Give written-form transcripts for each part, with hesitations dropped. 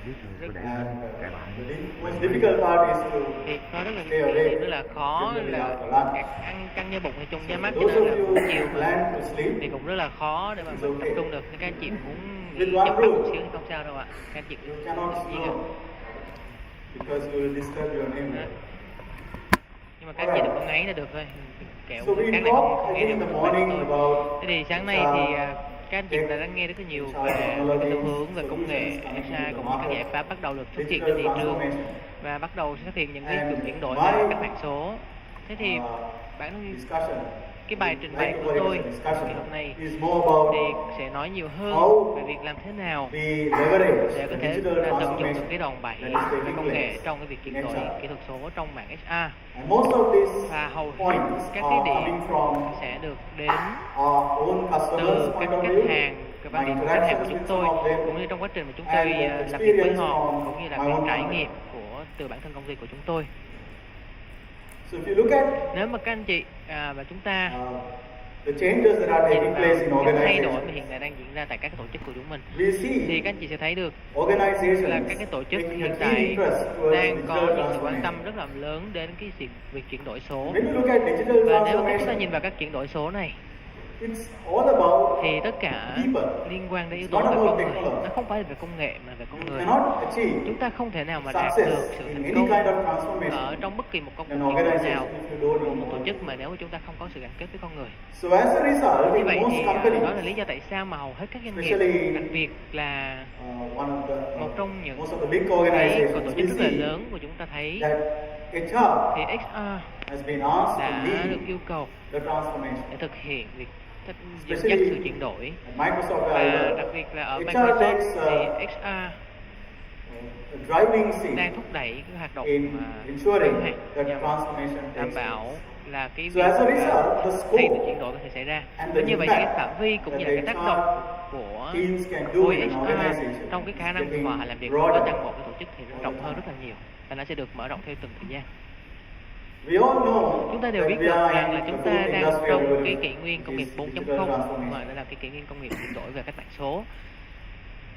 viết rất để And cài bản. the most difficult part is to thì có rất là stay cái awake điểm rất là khó generally là after lunch. ăn căng như bụng hay chung da mắt, cho Those nên of là you buổi chiều who mà plan to sleep, thì cũng rất là khó để mà it's mình tập okay. trung được. Nên các anh chị muốn With nghỉ one chập mắt một rule, xíu thì không sao đâu ạ. Các anh chị cứ you cannot gì cả. snore because you will disturb your neighbor. Nhưng mà các anh chị đừng có ngáy là được thôi, kẹo So we các này không talked, không I nghe think, được in the của morning tôi. about Thế thì sáng nay thì các anh chị đã nghe rất là nhiều về cái xu hướng về công nghệ SaaS cùng các giải pháp bắt đầu được xuất hiện trên thị trường và bắt đầu xuất hiện những cái sự chuyển đổi về cách mạng số. Thế thì bạn discussion. cái bài trình bày của tôi ngày hôm nay Is more about thì sẽ nói nhiều hơn về việc làm thế nào we leverage để có the thể digital tận dụng transformation được cái đòn bẩy that is về taking công nghệ place trong cái việc chuyển in đổi HR. kỹ thuật số trong mảng HR. And most of these Và hầu hết points các are cái điểm coming from sẽ được đến our own customers' từ các point of khách view, hàng, cái quan my điểm của khách hàng của interactions chúng with tôi, some of them, cũng như trong quá trình mà chúng tôi and làm việc với experience họ, from cũng như là my cái own trải company. nghiệm từ bản thân công ty của chúng tôi. So if you look at Nếu mà các anh chị và chúng ta the changes that are nhìn taking vào place in các thay đổi organizations, mà hiện tại đang diễn ra tại các tổ chức của chúng mình, we thì see các anh chị sẽ thấy được organizations là các cái tổ chức taking hiện a keen tại interest towards đang digital có những sự quan transformation. tâm rất là lớn đến cái việc chuyển đổi số. When you look at digital Và nếu mà chúng ta transformation, nhìn vào các chuyển đổi số này it's all about thì tất cả people. liên quan đến yếu It's tố not về about con người. technology. Nó không phải là về công nghệ mà về con You người. cannot achieve Chúng ta không thể nào mà đạt được success sự in thành any công kind of transformation ở trong bất kỳ một công cuộc in chuyển đổi organization nào if you don't của một tổ involve. chức mà nếu mà chúng ta không có sự gắn kết với con người. So as a result, Như in vậy most thì companies, đó là lý do tại sao mà hầu hết các doanh nghiệp, especially đặc biệt là one of the một trong những most of the big cái organizations, tổ we chức rất là see lớn của chúng ta thấy that HR thì HR has been asked to đã được lead yêu cầu the transformation. để thực hiện việc dẫn Especially dắt sự chuyển đổi. At Microsoft, Và đặc biệt là ở HR Microsoft takes thì HR a driving seat đang thúc đẩy cái hoạt động in mà ensuring điều hành that nhằm transformation đảm takes bảo place. là cái So việc as a result, the thay đổi scope chuyển đổi có thể xảy ra. and Và the như vậy thì cái impact phạm vi cũng that như là cái the tác động HR của teams can do khối in an HR organization trong cái khả is năng của getting họ làm việc broader với toàn bộ cái tổ chức thì nó all rộng the hơn time. rất là nhiều và nó sẽ được mở rộng theo từng thời gian. We all know Chúng ta đều that biết we được are rằng in là the chúng ta fourth đang industrial trong cái revolution, kỷ nguyên công nghiệp which is digital 4.0 transformation. mà đó là cái kỷ nguyên công nghiệp chuyển đổi về cách mạng số.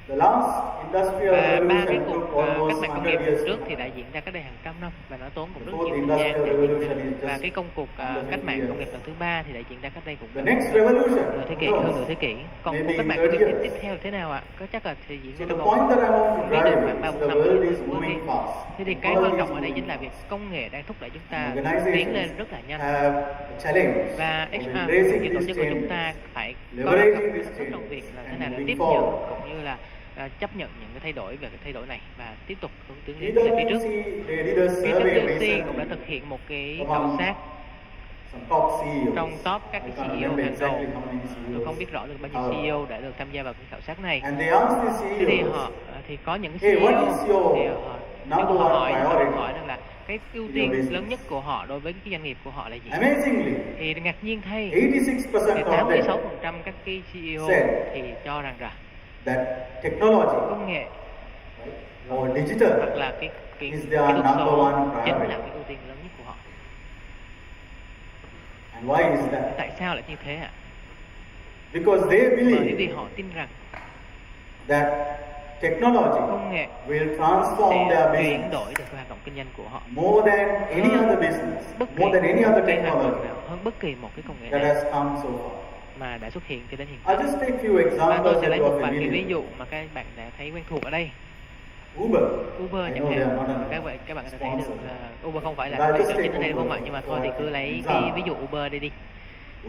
The last industrial Và ba cái revolution cuộc took cách almost mạng công 100 nghiệp years trước to thì happen. đã diễn ra cách đây hàng trăm năm và nó tốn cũng The rất fourth nhiều thời gian industrial để diễn revolution ra. is Và just cái công cuộc under cách 50 mạng công nghiệp years. lần thứ ba thì đã diễn ra cách đây cũng The next revolution, nửa thế kỷ, who knows? hơn nửa thế kỷ. Còn Maybe cuộc cách in mạng công 30 nghiệp years. tiếp theo thế nào ạ? Có chắc là sẽ diễn So ra the trong point that I want to không biết drive được is khoảng 3 the 4 năm world nữa. is moving fast. Thế thì cái All quan is trọng ở đây moving chính là fast. việc công nghệ đang thúc đẩy chúng ta Organizations tiến lên rất là nhanh. have a challenge Và of HR embracing như tổ these chức của chúng ta changes, phải có leveraging động these lực trong việc là thế changes nào and để tiếp moving nhận forward. cũng như là chấp nhận những cái thay đổi về cái thay đổi này và tiếp tục hướng tiến lên phía trước. PwC, they did a survey PwC cũng đã recently thực hiện một cái among khảo sát some top CEOs. trong top các I cái can't CEO remember hàng đầu. exactly how many CEOs. Tôi không biết rõ được bao nhiêu How. CEO đã được tham gia vào cái khảo sát này. And they asked the Thế thì CEOs, họ thì có những cái hey, CEO what is your thì họ number họ one hỏi priority rằng là cái ưu in your tiên business? lớn nhất của họ đối với cái doanh nghiệp của họ là gì? Amazingly, Thì ngạc nhiên thay 86% thì of them 86% các cái CEO said thì cho rằng that technology công nghệ right, or digital hoặc là cái is kỹ their thuật number số one chính là priority. cái ưu tiên lớn nhất của họ. And why is that? Tại sao lại như thế ạ? Because they Bởi believe vì họ tin rằng that technology công nghệ will transform sẽ their chuyển business đổi được cái hoạt động kinh doanh của họ more than any other business, bất kỳ more than any other cái hoạt động technology nào, hơn bất kỳ một cái công nghệ that nào has come so far. mà đã xuất hiện cho đến hiện I'll tại. just take few Và examples tôi sẽ that lấy you một are vài cái ví familiar dụ mà các bạn đã thấy quen thuộc ở đây. Uber. Uber I chẳng know they are hạn, not các bạn đã thấy được sponsor. Uber không phải là But I'll tài just trợ chính take ở đây đúng không ạ? Uber Nhưng mà for thôi thì cứ lấy cái example. ví dụ Uber đây đi.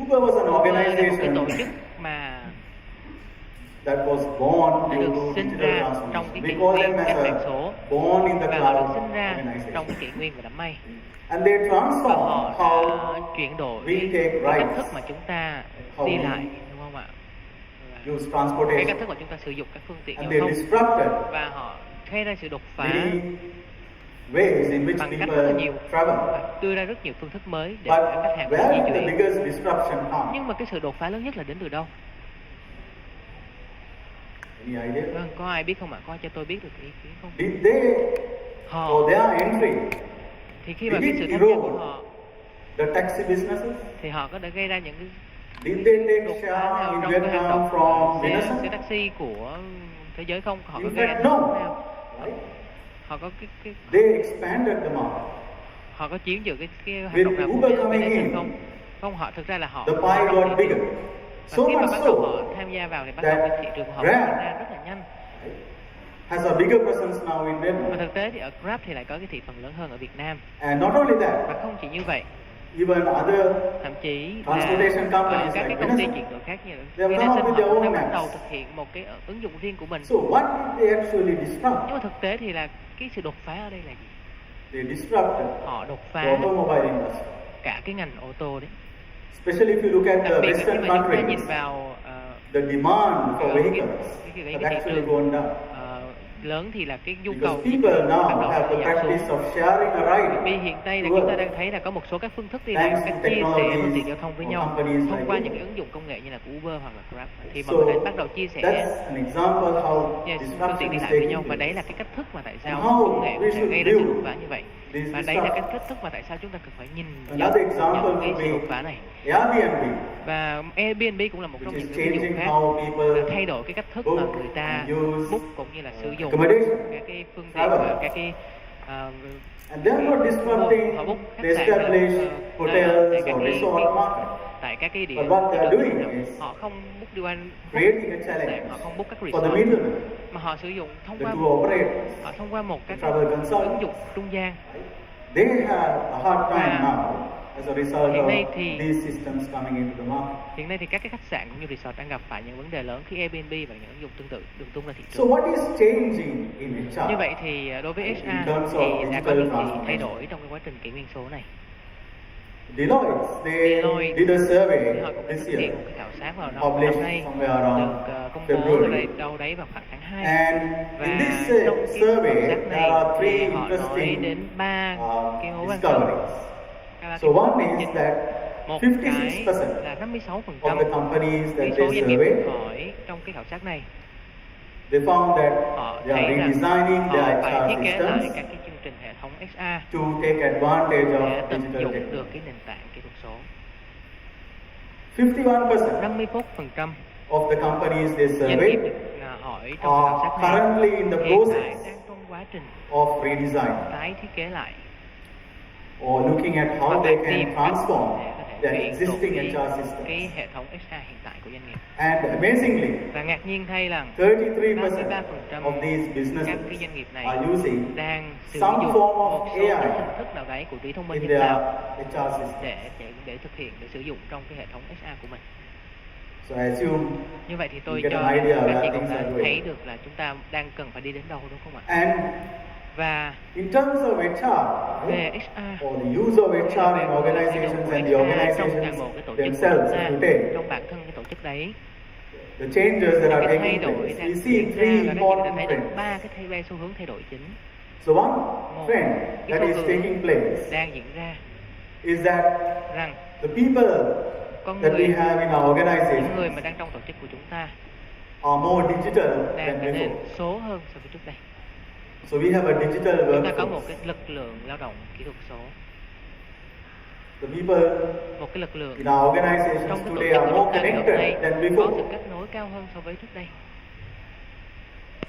Uber was an Uber là một cái organization tổ chức mà that was born đã due được to sinh digital ra trong transformation. cái We kỷ call nguyên them cách as mạng a số born in the và họ được cloud sinh ra organization. trong cái kỷ nguyên về đám mây. And they Và transform họ how đã chuyển đổi we take cái cách rides, thức mà chúng ta how đi we lại, đúng không ạ? Và use cái transportation. cách thức mà chúng ta sử dụng các phương tiện And giao they thông disrupted và họ gây ra sự đột phá many ways in which bằng cách rất là nhiều people travel. và đưa ra rất nhiều phương thức mới để But khách hàng có thể where di did the chuyển. biggest disruption come? Nhưng mà cái sự đột phá lớn nhất là đến từ đâu? Any idea? Vâng, có ai biết không ạ? Có ai cho tôi biết được ý kiến không? Did they, Họ for their entry, thì khi mà did cái it sự tham gia của erode họ the taxi businesses? thì họ có đã gây ra những cái Did they đột take phá nào share in trong cái hoạt Vietnam động from xe Venus? taxi của thế giới không? Họ có In gây fact, ảnh no. hưởng nào? right? Họ có cái They expanded the market. họ có chiếm giữ cái hoạt With động nào của Uber coming business in, không? Không, họ thực ra là họ the mở pie rộng thị got bigger. trường. Và So khi mà much bắt đầu so họ tham gia vào thì bắt đầu cái thị trường của họ Grab diễn ra rất là nhanh. has a bigger presence now in Và Vietnam. thực tế thì ở Grab thì lại có cái thị phần lớn hơn ở Việt Nam. And not only Và that, không chỉ như vậy, even other thậm chí transportation là companies các like cái công ty Vietnam, chuyển đổi khác như they have come Vietnam up with họ their cũng own đã bắt apps. đầu thực hiện một cái ứng dụng riêng của mình. So what did they actually disrupt? Nhưng mà thực tế thì là cái sự đột phá ở đây là gì? They disrupted Họ đột the phá automobile industry. cả cái ngành ô tô đấy. Especially if you look at Đặc the biệt là khi Western mà chúng ta nhìn countries, vào the demand for cái vehicles thị have actually trường gone down. lớn thì là cái nhu Because cầu people bắt now đầu have the giảm practice xuống. of sharing a Vì ride hiện nay là to chúng ta work. đang thấy là có một số các phương thức đi lại, Thanks cách to chia sẻ phương technologies tiện giao thông với or nhau companies thông like qua Uber. những cái ứng dụng công nghệ như là của Uber hoặc là Grab. Thì So mọi người đã bắt đầu chia sẻ that's an example how phương tiện disruption đi is lại với taking nhau, và đấy là place. cái cách thức mà tại And sao how công nghệ we có thể should gây ra sự view đột phá như vậy. this Và đấy là cái disruption. cách thức mà tại sao chúng ta cần phải nhìn Another example nhận cái would sự be đột phá này. Airbnb, Và Airbnb cũng là một trong which những is cái ví dụ changing khác how là people thay đổi cái cách thức mà book người ta and use book cũng như là sử dụng accommodation, các cái phương tiện travel. và các cái And they're not disrupting họ book the khách sạn established hotels or resort market, tại các cái địa but what they're điểm doing nào. is Họ không book đi qua creating a khách challenge sạn, họ không book các for the resort, middlemen, mà họ sử dụng thông the qua tour operators. họ thông qua một các travel consultants. ứng dụng trung gian. They have a hard time Và now as a result hiện of nay thì- these systems coming into the market. Hiện nay thì các cái khách sạn cũng như resort đang gặp phải những vấn đề lớn khi Airbnb và những ứng dụng tương tự được tung ra thị So trường. what is changing in HR? Như vậy thì đối với In HR terms thì of đã có digital những gì transformation. thay đổi trong cái quá trình kỷ nguyên số này. Deloitte, they Deloitte did a thì survey họ cũng đã this thực year, hiện một cái khảo sát vào năm published nay, somewhere around được công bố ở February. đây đâu đấy vào khoảng tháng 2. And Và in this trong cái survey, khảo sát there này are three thì họ nói interesting đến 3 cái mối quan tâm. discoveries. Ba So cái one mối is quan that Một cái 56% là 56% of the companies cái that số they doanh nghiệp surveyed, được hỏi trong cái khảo sát này, they found that họ they are thấy rằng redesigning họ their phải HR thiết kế lại systems các cái chương trình hệ thống HR to take advantage để of tận digital dụng technology. được cái nền tảng kỹ thuật số. 51% 51% of the companies they doanh nghiệp surveyed được hỏi trong khảo are sát này currently in the hiện tại process đang trong quá trình of redesign tái thiết kế lại or looking at how hoặc they là can tìm cách transform để có thể their chuyển đổi existing cái HR systems. hệ thống HR hiện tại của doanh nghiệp. And amazingly, Và ngạc nhiên thay là 33% 33% of these các businesses cái doanh nghiệp này are using đang sử some dụng form of một số cái AI hình thức nào đấy của trí thông minh in nhân their tạo HR system. để thực hiện, để sử dụng trong cái hệ thống HR của mình. So I assume Như vậy thì tôi you get cho an idea các where chị cũng things đã are going. thấy được là chúng ta đang cần phải đi đến đâu, đúng không ạ? And Và in terms of HR, về HR or the use of HR in organizations and the trong organizations toàn bộ cái tổ chức của themselves chúng ta, today, trong bản thân cái tổ chức đấy, the changes that are cái thay taking đổi place, đang we see diễn three ra, và các chị đã important thấy được trends. ba cái xu hướng thay đổi chính So one trend cái that xu is hướng taking place đang diễn ra is that rằng the people con that we người, have in our những người organization mà đang trong tổ chức của chúng ta are more digital đang than trở nên before. số hơn so với trước đây. So we have a digital Chúng ta có một workforce. cái lực lượng lao động kỹ thuật số, The people một cái lực lượng in our organizations trong cái tổ today chức are của more chúng ta ngày hôm nay connected than có sự before. kết nối cao hơn so với trước đây.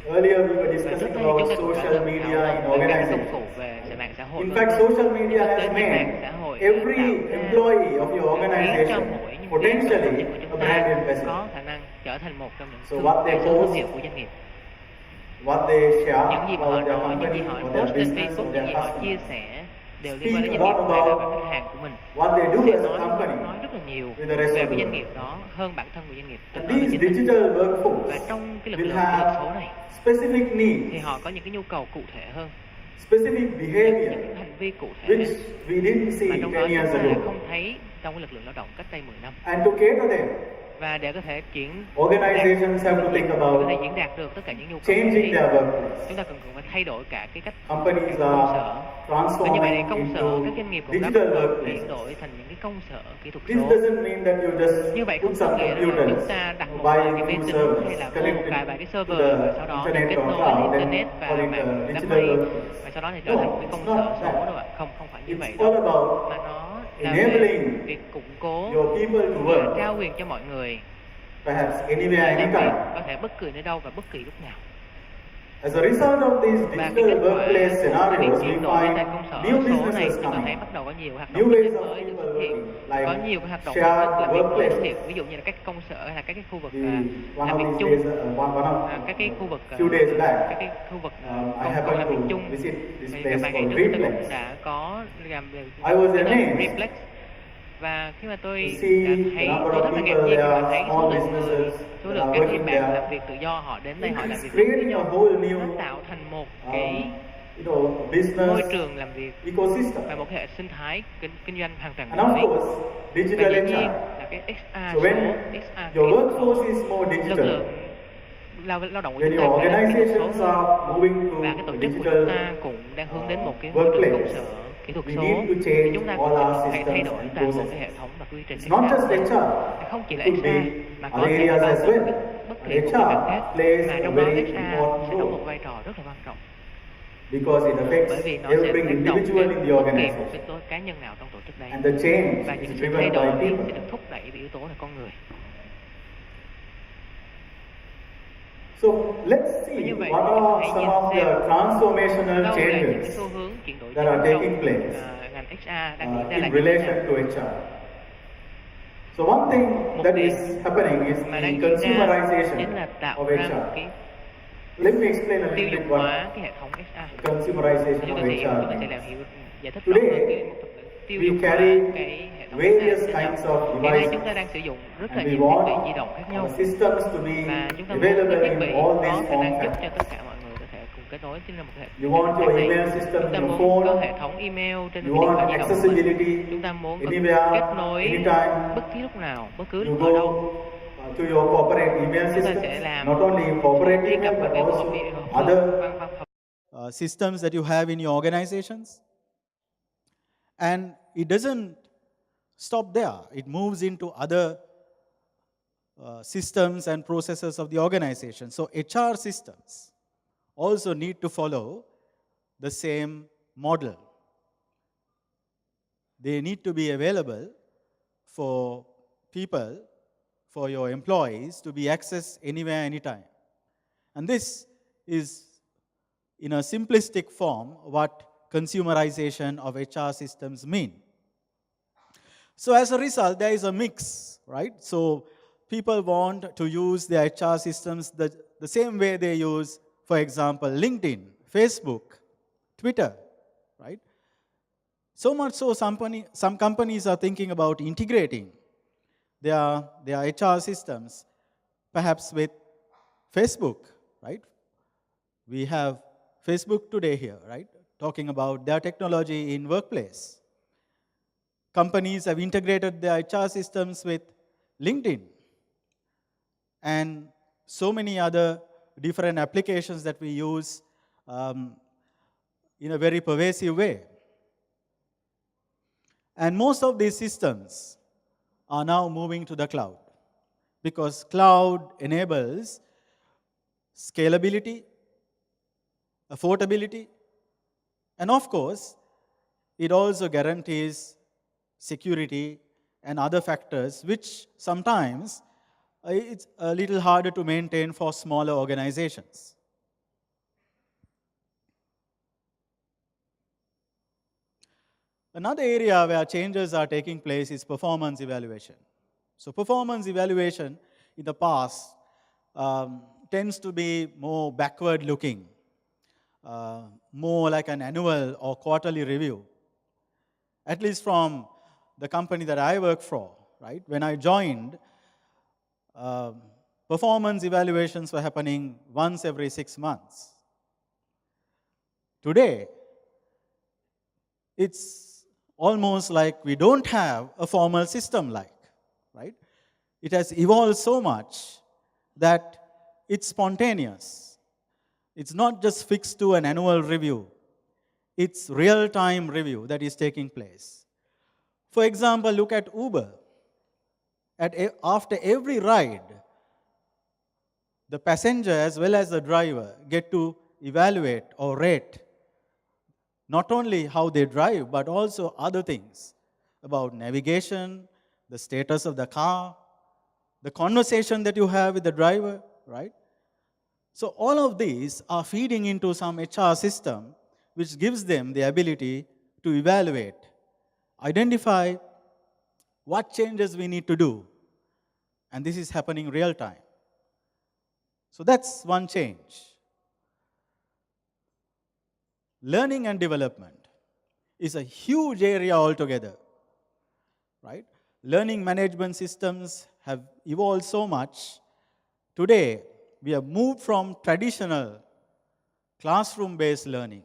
Earlier we were Và trước discussing đây about chúng ta cũng đã social từng media thảo in luận về các công organizations. cụ về mạng xã hội. In fact, social media Thực has tế thì mạng xã made hội every đã tạo ra employee of your khiến cho organization mỗi nhân viên trong tổ potentially chức của a chúng brand ta ambassador. có khả năng trở thành một trong những So what they thương post, hiệu của doanh nghiệp. what they share Những gì mà họ about their nói, những gì company họ or their post lên business Facebook, or những their gì họ chia customers, sẻ đều liên quan đến speak doanh a nghiệp lot và about khách hàng của mình. what they do Sẽ as a company nói rất là nhiều with the rest về of cái the doanh world. nghiệp đó hơn bản thân của doanh nghiệp. And Tự nói về these chính mình. digital workforce Và trong cái lực will lượng kỹ thuật số have này specific thì needs, họ có những cái nhu cầu cụ thể hơn, specific những behavior cái hành vi cụ thể which we didn't see mà trong đó 10 chúng years ta ago. không thấy trong cái lực lượng lao động cách đây 10 năm. And to cater them, Và để có thể organizations have to think có about thể diễn đạt được tất cả những nhu cầu changing này, their workplace. chúng ta cần phải thay đổi cả cái cách Companies công are sở. Và như vậy thì transforming công sở, into các doanh nghiệp cũng đã digital bắt đầu workplaces. chuyển đổi thành những cái công sở kỹ thuật This số. doesn't mean that you just Như vậy put không some có nghĩa là computers, chúng ta đặt một buy vài a cái máy few tính servers, hay là mua connect một it vài cái to server the và sau đó thì internet kết or nối cloud với and internet và call it a mạng đám digital mây workplace. và sau đó thì trở thành một cái No, công it's sở not số that. đâu ạ. Không phải như vậy It's all đâu, about mà nó là về enabling việc củng cố your people to và work, trao quyền cho mọi người perhaps anywhere, làm việc anytime. có thể bất cứ nơi đâu và bất kỳ lúc nào. As a result of these Và cái kết digital quả workplace của cái việc scenarios, we chuyển đổi sang find công sở new số này, businesses chúng ta coming, thấy bắt đầu có nhiều hoạt new động kinh ways doanh of mới được people xuất hiện. working, Có like nhiều cái hoạt động shared làm việc mới xuất workplaces. hiện, ví dụ như là các công sở hay là các cái khu vực One làm of việc these chung, days, các cái khu vực few days back, các cái khu vực I công cộng happened làm việc to chung. visit this Thì place vài ngày called trước tôi cũng Replex. đã có làm việc I was với amazed Replex. Và khi mà to tôi see đã the thấy, number tôi of rất là ngạc people nhiên there, khi mà thấy small số lượng người, businesses số that lượng are các cái working bạn there. làm việc tự do họ đến đây, họ làm It's việc chung với creating a nhau. whole new Nó tạo thành một um, cái môi business trường làm việc ecosystem. và một hệ sinh thái kinh doanh hoàn toàn And of mới. course, Và digital dĩ nhiên HR. là cái XA So when số, XA your kỹ thuật số, workforce is more lực digital, lượng lao động của when chúng ta your trở nên kỹ thuật số organizations hơn, are moving và cái to tổ a chức của digital chúng ta cũng đang hướng đến một cái môi trường công workplace, sở kỹ thuật we số, need to thì change chúng ta all cũng our phải thay systems đổi and toàn bộ processes. cái hệ thống và quy trình It's not XA just của mình. HR, Không chỉ it là could be XA mà có other thể là areas bao as gồm well. bất And kỳ một cái mảng khác, HR plays mà a trong đó very XA important sẽ đóng role một vai trò rất là quan trọng, because it bởi affects vì nó sẽ every tác động individual đến in the bất kỳ một organization. cái cá nhân nào trong tổ chức đấy. And the change Và is những sự driven thay by đổi people. sẽ được thúc đẩy bởi yếu tố là con người. So let's Và see như vậy what thì chúng ta are hãy some nhìn of the xem transformational đâu là những cái changes xu hướng chuyển đổi that are trong taking place ngành HR đang diễn ra là in như thế relation nào. to HR. So one thing Một that điều is happening is mà the đang diễn ra consumerization chính là tạo of ra một HR. cái Let me explain a tiêu little dùng bit what hóa cái hệ thống HR. consumerization Chúng of ta sẽ HR làm means. hiểu giải thích rõ hơn Today, cái một thuật ngữ tiêu we dùng hóa carry cái hệ thống various HR như thế nào. kinds of Hiện nay devices, chúng ta đang sử dụng rất là and we nhiều thiết bị want di động khác nhau, our systems to be và chúng ta muốn cái available thiết in bị all có these khả form năng giúp cho factors. tất cả mọi người có thể cùng kết nối trên một hệ You want your này. email system Chúng ta in your muốn có phone. hệ thống email trên You cái điện thoại want di động của mình. accessibility Chúng ta muốn có anywhere, kết nối anytime. bất kỳ lúc nào, bất cứ You ở go đâu. to your corporate email Chúng ta systems, sẽ làm not only corporate truy email cập vào but cái also hộp other văn phòng systems that you have in your organizations. And it doesn't stop there. It moves into other systems and processes of the organization. So HR systems also need to follow the same model. They need to be available for people, for your employees to be accessed anywhere, anytime. And this is, in a simplistic form, what consumerization of HR systems mean. So as a result, there is a mix, right? So people want to use their HR systems the same way they use, for example, LinkedIn, Facebook, Twitter, right? So much so some companies are thinking about integrating their HR systems, perhaps with Facebook, right? We have Facebook today here, right? Talking about their technology in workplace. Companies have integrated their HR systems with LinkedIn and so many other different applications that we use in a very pervasive way. And most of these systems are now moving to the cloud because cloud enables scalability, affordability, and of course, it also guarantees security and other factors which sometimes it's a little harder to maintain for smaller organizations. Another area where changes are taking place is performance evaluation. So performance evaluation in the past tends to be more backward-looking, more like an annual or quarterly review. At least from the company that I work for, right? When I joined, performance evaluations were happening once every 6 months. Today, it's almost like we don't have a formal system like, right? It has evolved so much that it's spontaneous. It's not just fixed to an annual review. It's real-time review that is taking place. For example, look at Uber. After every ride, the passenger as well as the driver get to evaluate or rate not only how they drive, but also other things about navigation, the status of the car, the conversation that you have with the driver, right? So all of these are feeding into some HR system which gives them the ability to evaluate, identify what changes we need to do. And this is happening real time. So that's one change. Learning and development is a huge area altogether, right? Learning management systems have evolved so much. Today, we have moved from traditional classroom-based learning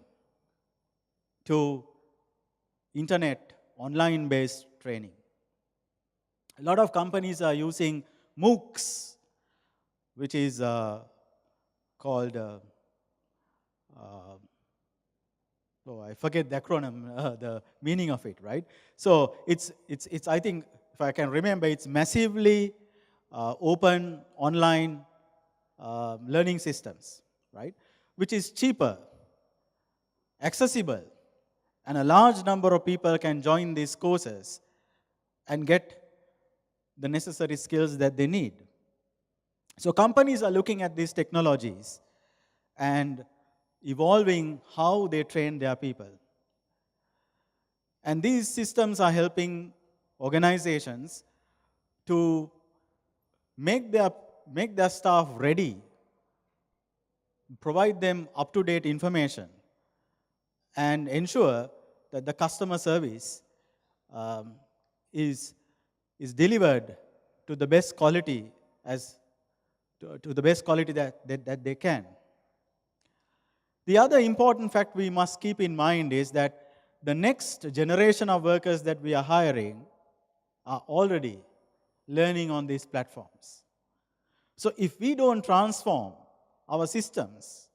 to internet, online-based training. A lot of companies are using MOOCs, which is called, I forget the acronym, the meaning of it, right? So it's I think, if I can remember, it's massively open online learning systems, right? Which is cheaper, accessible, and a large number of people can join these courses and get the necessary skills that they need. So companies are looking at these technologies and evolving how they train their people. And these systems are helping organizations to make their staff ready, provide them up-to-date information, and ensure that the customer service is delivered to the best quality to the best quality that they can. The other important fact we must keep in mind is that the next generation of workers that we are hiring are already learning on these platforms. So if we don't transform our systems,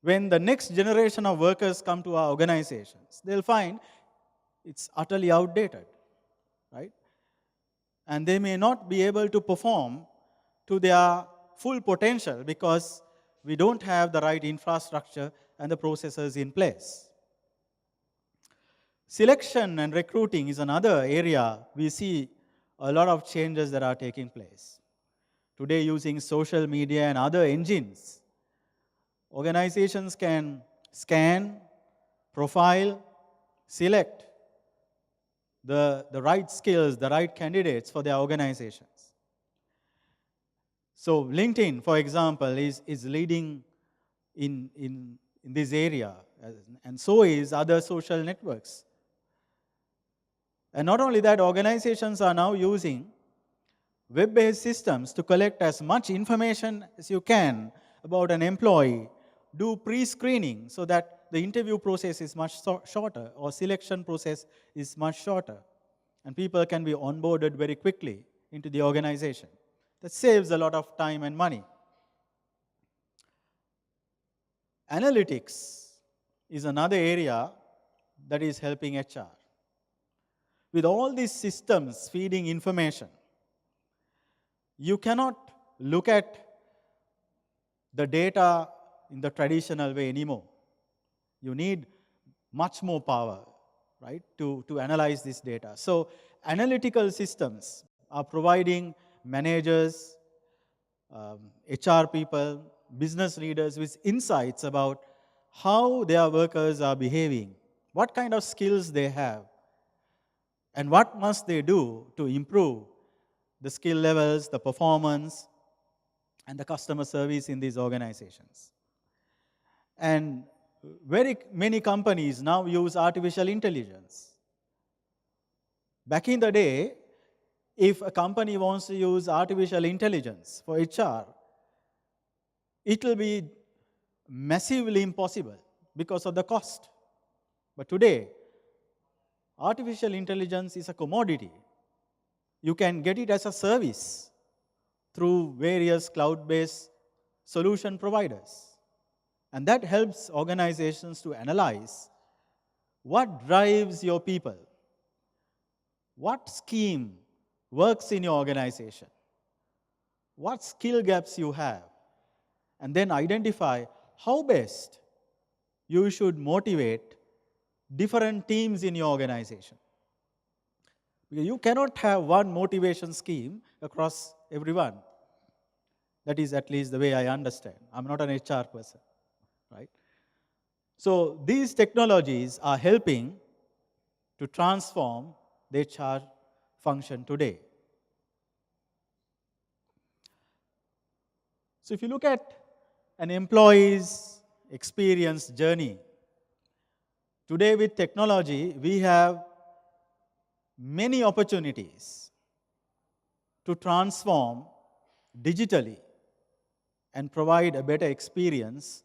when the next generation of workers come to our organizations, they'll find it's utterly outdated, right? And they may not be able to perform to their full potential because we don't have the right infrastructure and the processes in place. Selection and recruiting is another area we see a lot of changes that are taking place. Today, using social media and other engines, organizations can scan, profile, select the right skills, the right candidates for their organizations. So LinkedIn, for example, is leading in this area, and so is other social networks. And not only that, organizations are now using web-based systems to collect as much information as you can about an employee, do pre-screening so that the interview process is much shorter, or selection process is much shorter, and people can be onboarded very quickly into the organization. That saves a lot of time and money. Analytics is another area that is helping HR. With all these systems feeding information, you cannot look at the data in the traditional way anymore. You need much more power, right, to analyze this data. So analytical systems are providing managers, HR people, business leaders with insights about how their workers are behaving, what kind of skills they have, and what must they do to improve the skill levels, the performance, and the customer service in these organizations. And very many companies now use artificial intelligence. Back in the day, if a company wants to use artificial intelligence for HR, it will be massively impossible because of the cost. But today, artificial intelligence is a commodity. You can get it as a service through various cloud-based solution providers. And that helps organizations to analyze what drives your people, what scheme works in your organization, what skill gaps you have, and then identify how best you should motivate different teams in your organization. Because you cannot have one motivation scheme across everyone. That is at least the way I understand. I'm not an HR person, right? So these technologies are helping to transform the HR function today. So if you look at an employee's experience journey, today with technology, we have many opportunities to transform digitally and provide a better experience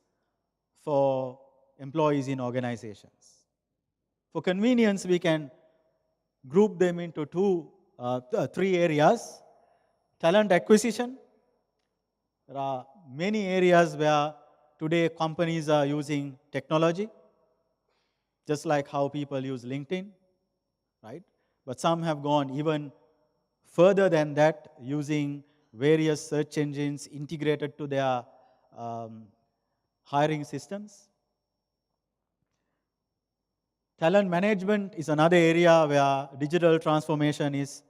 for employees in organizations. For convenience, we can group them into three areas. Talent acquisition. There are many areas where today companies are using technology, just like how people use LinkedIn, right? But some have gone even further than that, using various search engines integrated to their hiring systems. Talent management is another area where digital transformation is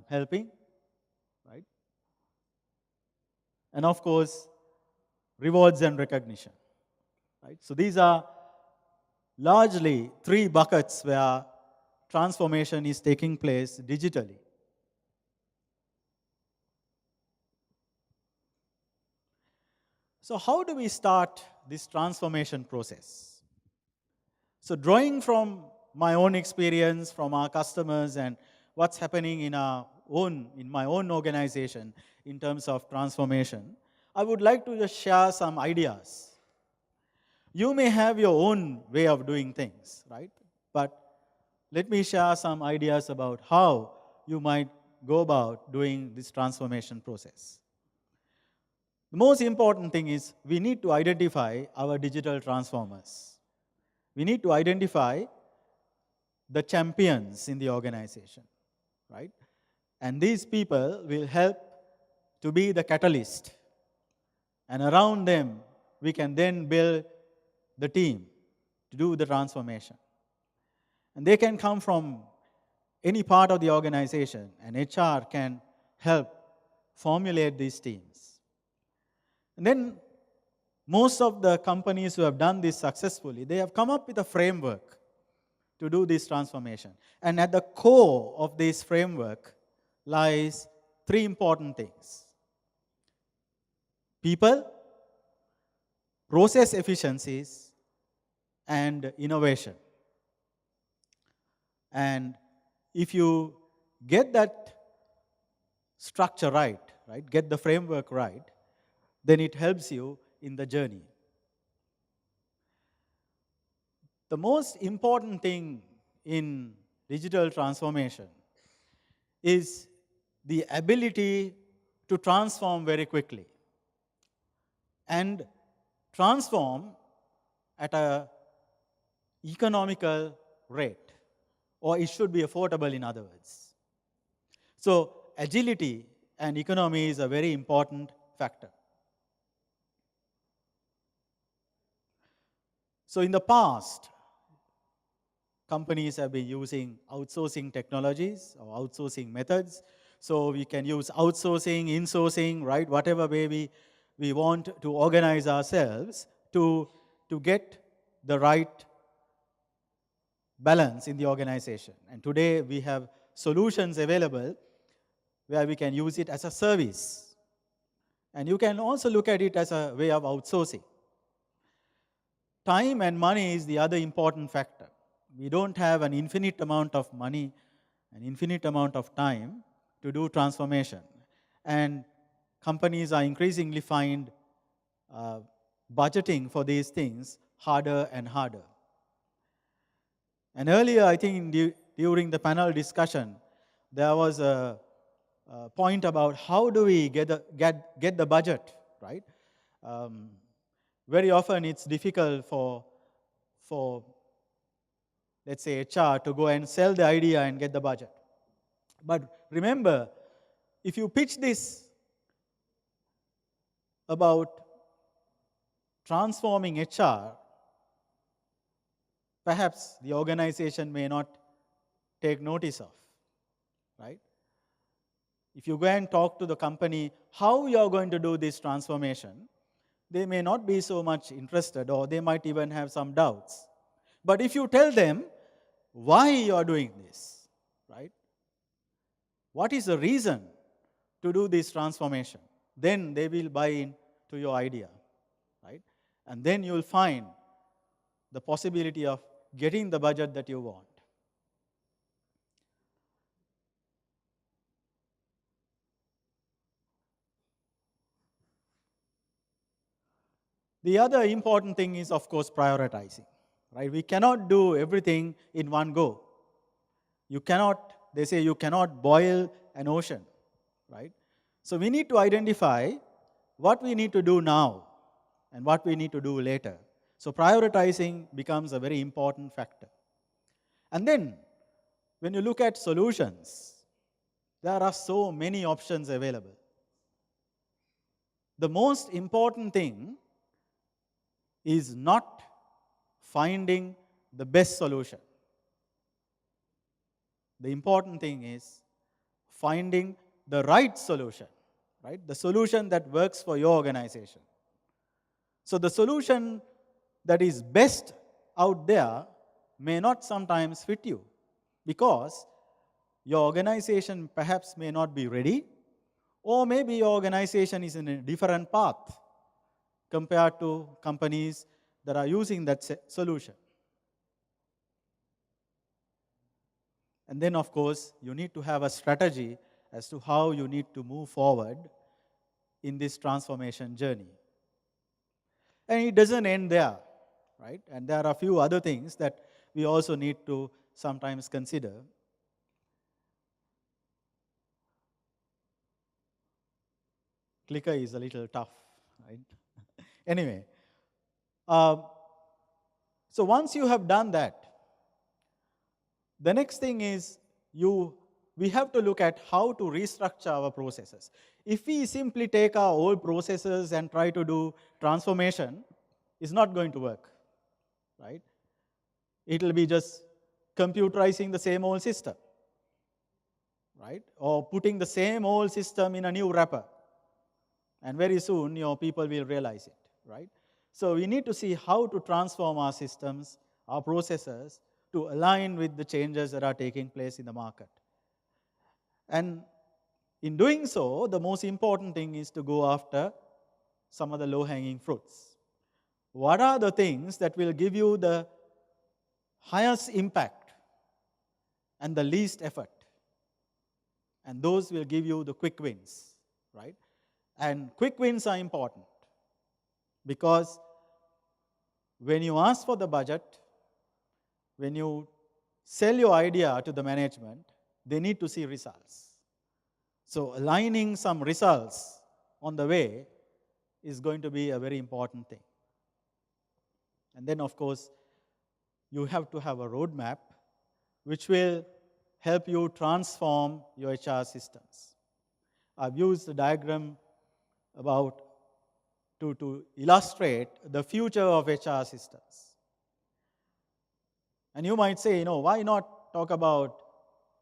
helping, right? And of course, rewards and recognition, right? So these are largely three buckets where transformation is taking place digitally. So how do we start this transformation process? So drawing from my own experience, from our customers, and what's happening in my own organization in terms of transformation, I would like to just share some ideas. You may have your own way of doing things, right? But let me share some ideas about how you might go about doing this transformation process. The most important thing is we need to identify our digital transformers. We need to identify the champions in the organization, right? And these people will help to be the catalyst. And around them, we can then build the team to do the transformation. And they can come from any part of the organization, and HR can help formulate these teams. And then most of the companies who have done this successfully, they have come up with a framework to do this transformation. And at the core of this framework lies three important things: people, process efficiencies, and innovation. And if you get that structure right, get the framework right, then it helps you in the journey. The most important thing in digital transformation is the ability to transform very quickly and transform at an economical rate, or it should be affordable, in other words. So agility and economy is a very important factor. So in the past, companies have been using outsourcing technologies or outsourcing methods. So we can use outsourcing, insourcing, right? Whatever way we want to organize ourselves to get the right balance in the organization. And today we have solutions available where we can use it as a service. And you can also look at it as a way of outsourcing. Time and money is the other important factor. We don't have an infinite amount of money, an infinite amount of time to do transformation. And companies are increasingly find budgeting for these things harder and harder. And earlier, I think during the panel discussion, there was a point about how do we get the budget, right? Very often it's difficult for let's say HR to go and sell the idea and get the budget. But remember, if you pitch this about transforming HR, perhaps the organization may not take notice of, right? If you go and talk to the company how you are going to do this transformation, they may not be so much interested, or they might even have some doubts. But if you tell them why you are doing this, right? What is the reason to do this transformation? Then they will buy in to your idea, right? And then you will find the possibility of getting the budget that you want. The other important thing is, of course, prioritizing, right? We cannot do everything in one go. You cannot, they say, you cannot boil an ocean, right? So we need to identify what we need to do now and what we need to do later. So prioritizing becomes a very important factor. And then, when you look at solutions, there are so many options available. The most important thing is not finding the best solution. The important thing is finding the right solution, right? The solution that works for your organization. So the solution that is best out there may not sometimes fit you, because your organization perhaps may not be ready, or maybe your organization is in a different path compared to companies that are using that solution. And then, of course, you need to have a strategy as to how you need to move forward in this transformation journey. And it doesn't end there, right? And there are a few other things that we also need to sometimes consider. Clicker is a little tough, right? Anyway, so once you have done that, the next thing is we have to look at how to restructure our processes. If we simply take our old processes and try to do transformation, it's not going to work, right? It will be just computerizing the same old system, right? Or putting the same old system in a new wrapper. And very soon, your people will realize it, right? So we need to see how to transform our systems, our processes, to align with the changes that are taking place in the market. And in doing so, the most important thing is to go after some of the low-hanging fruits. What are the things that will give you the highest impact and the least effort? And those will give you the quick wins, right? And quick wins are important, because when you ask for the budget, when you sell your idea to the management, they need to see results. So aligning some results on the way is going to be a very important thing. And then, of course, you have to have a roadmap which will help you transform your HR systems. I've used the diagram to illustrate the future of HR systems. And you might say, why not talk about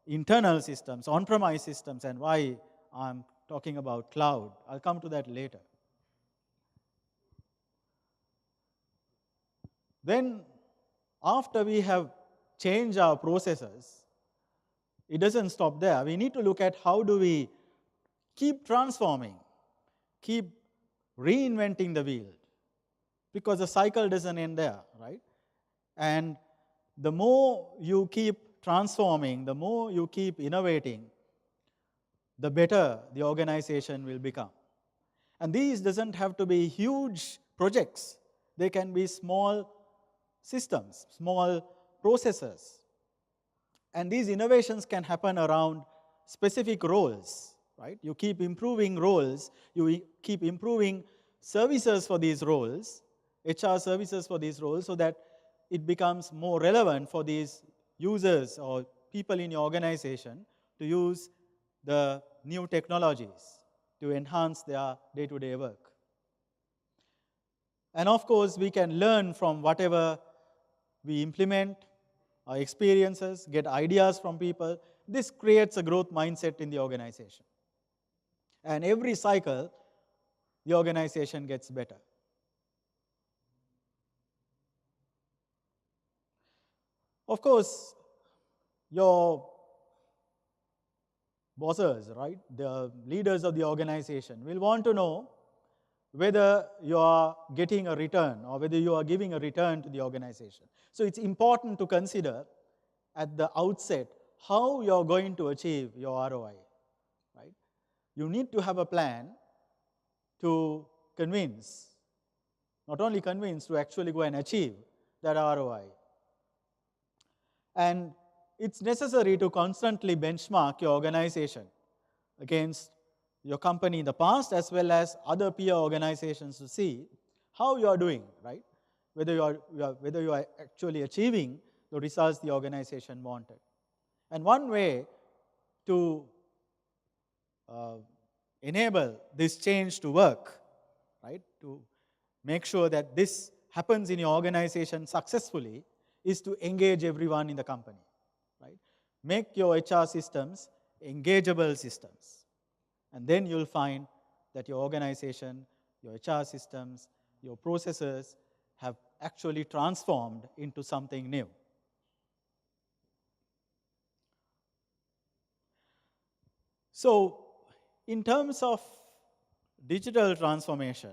internal systems, on-premise systems, and why I'm talking about cloud? I'll come to that later. Then, after we have changed our processes, it doesn't stop there. We need to look at how do we keep transforming, keep reinventing the wheel, because the cycle doesn't end there, right? And the more you keep transforming, the more you keep innovating, the better the organization will become. And these doesn't have to be huge projects. They can be small systems, small processes. And these innovations can happen around specific roles, right? You keep improving roles, you keep improving services for these roles, HR services for these roles, so that it becomes more relevant for these users or people in your organization to use the new technologies to enhance their day-to-day work. And of course, we can learn from whatever we implement, our experiences, get ideas from people. This creates a growth mindset in the organization. And every cycle, the organization gets better. Of course, your bosses, right, the leaders of the organization will want to know whether you are getting a return or whether you are giving a return to the organization. So it's important to consider at the outset how you are going to achieve your ROI, right? You need to have a plan to convince, not only convince, to actually go and achieve that ROI. And it's necessary to constantly benchmark your organization against your company in the past as well as other peer organizations to see how you are doing, right? Whether you are actually achieving the results the organization wanted. And one way to enable this change to work, right, to make sure that this happens in your organization successfully, is to engage everyone in the company, right? Make your HR systems engageable systems. And then you'll find that your organization, your HR systems, your processes have actually transformed into something new. So, in terms of digital transformation,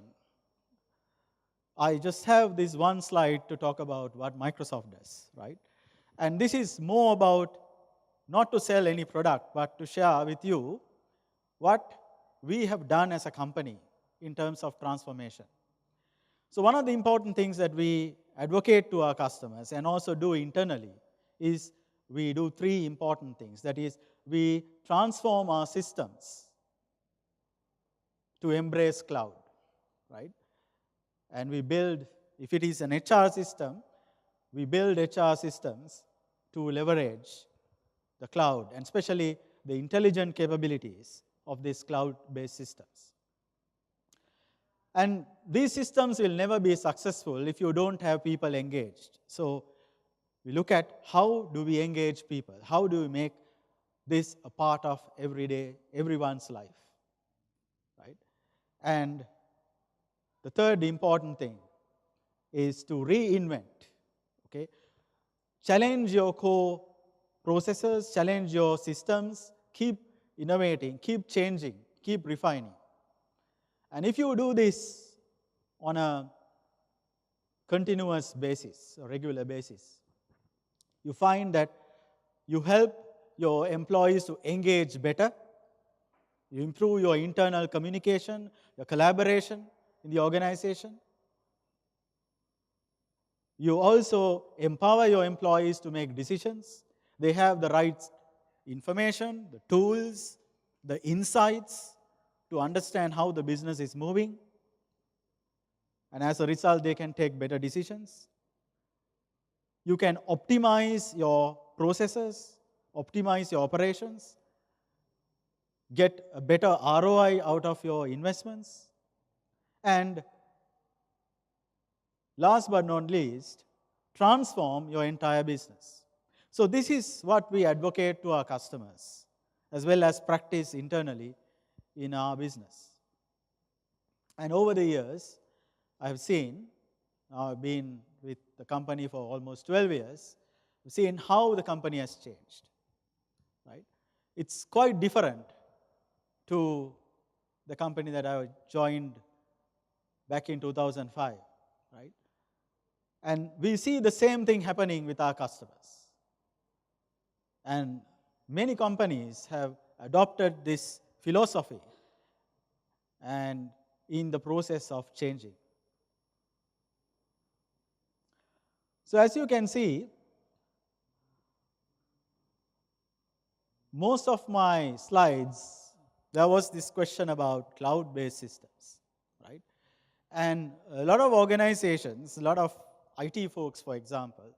I just have this one slide to talk about what Microsoft does, right? And this is more about not to sell any product, but to share with you what we have done as a company in terms of transformation. So one of the important things that we advocate to our customers and also do internally is we do three important things. That is, we transform our systems to embrace cloud, right? And we build, if it is an HR system, we build HR systems to leverage the cloud, and especially the intelligent capabilities of these cloud-based systems. And these systems will never be successful if you don't have people engaged. So we look at how do we engage people? How do we make this a part of everyone's life, right? And the third important thing is to reinvent, okay? Challenge your core processes, challenge your systems, keep innovating, keep changing, keep refining. And if you do this on a continuous basis, a regular basis, you find that you help your employees to engage better, you improve your internal communication, your collaboration in the organization. You also empower your employees to make decisions. They have the right information, the tools, the insights to understand how the business is moving. And as a result, they can take better decisions. You can optimize your processes, optimize your operations, get a better ROI out of your investments. And last but not least, transform your entire business. So this is what we advocate to our customers, as well as practice internally in our business. And over the years, I've seen, I've been with the company for almost 12 years, I've seen how the company has changed, right? It's quite different to the company that I joined back in 2005, right? And we see the same thing happening with our customers. And many companies have adopted this philosophy and in the process of changing. So as you can see, most of my slides, there was this question about cloud-based systems, right? And a lot of organizations, a lot of IT folks, for example,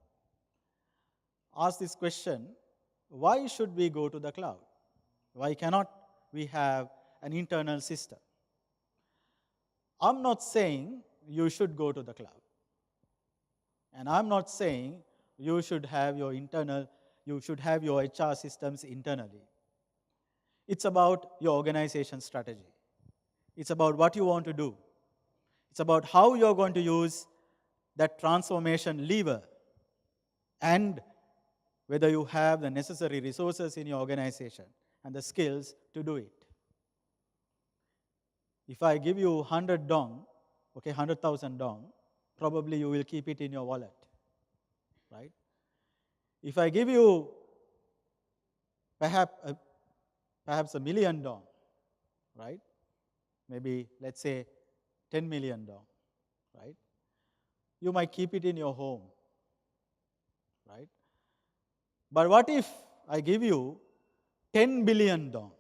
ask this question, why should we go to the cloud? Why cannot we have an internal system? I'm not saying you should go to the cloud. And I'm not saying you should have your HR systems internally. It's about your organization strategy. It's about what you want to do. It's about how you're going to use that transformation lever and whether you have the necessary resources in your organization and the skills to do it. If I give you 100 dong, okay, 100,000 dong, probably you will keep it in your wallet, right? If I give you perhaps a million dong, right? Maybe let's say 10 million dong, right? You might keep it in your home, right? But what if I give you 10 billion dong?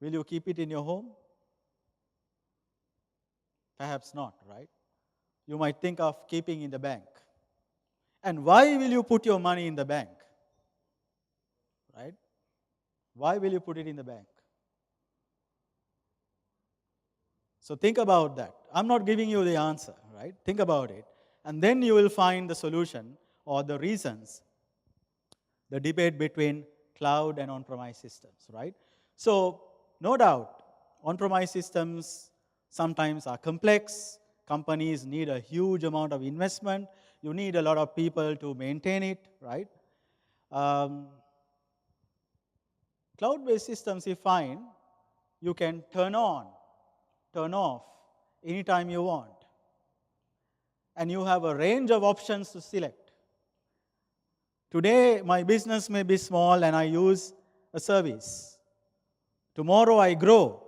Will you keep it in your home? Perhaps not, right? You might think of keeping in the bank. And why will you put your money in the bank? Right? Why will you put it in the bank? So think about that. I'm not giving you the answer, right? Think about it. And then you will find the solution or the reasons, the debate between cloud and on-premise systems, right? So no doubt, on-premise systems sometimes are complex. Companies need a huge amount of investment. You need a lot of people to maintain it, right? Cloud-based systems, you find, you can turn on, turn off anytime you want. And you have a range of options to select. Today, my business may be small and I use a service. Tomorrow, I grow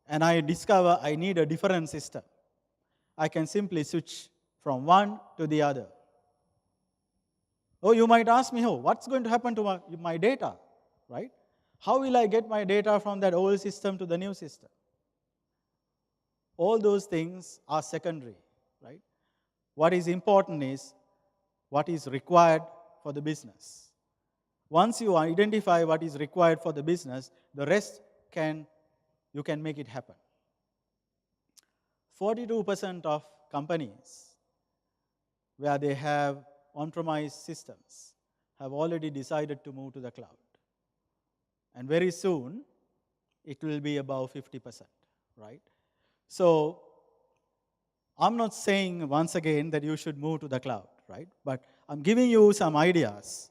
and I discover I need a different system. I can simply switch from one to the other. Oh, you might ask me, oh, what's going to happen to my data, right? How will I get my data from that old system to the new system? All those things are secondary, right? What is important is what is required for the business. Once you identify what is required for the business, the rest you can make it happen. 42% of companies where they have on-premise systems have already decided to move to the cloud. And very soon, it will be above 50%, right? So I'm not saying once again that you should move to the cloud, right? But I'm giving you some ideas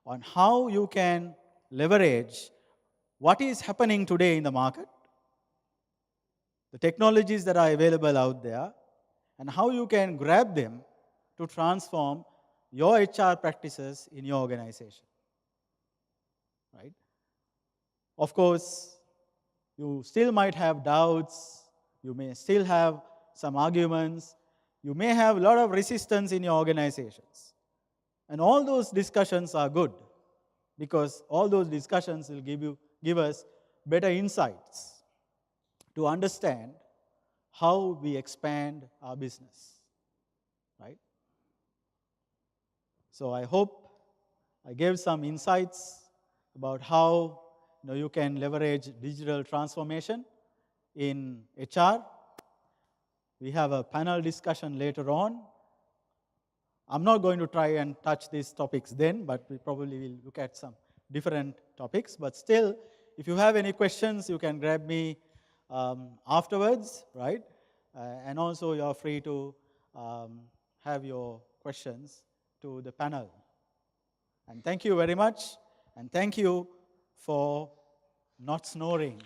on how you can leverage what is happening today in the market, the technologies that are available out there, and how you can grab them to transform your HR practices in your organization, right? Of course, you still might have doubts, you may still have some arguments, you may have a lot of resistance in your organizations. And all those discussions are good because all those discussions will give us better insights to understand how we expand our business, right? So I hope I gave some insights about how you can leverage digital transformation in HR. We have a panel discussion later on. I'm not going to try and touch these topics then, but we probably will look at some different topics. But still, if you have any questions, you can grab me afterwards, right? And also, you're free to have your questions to the panel. And thank you very much, and thank you for not snoring.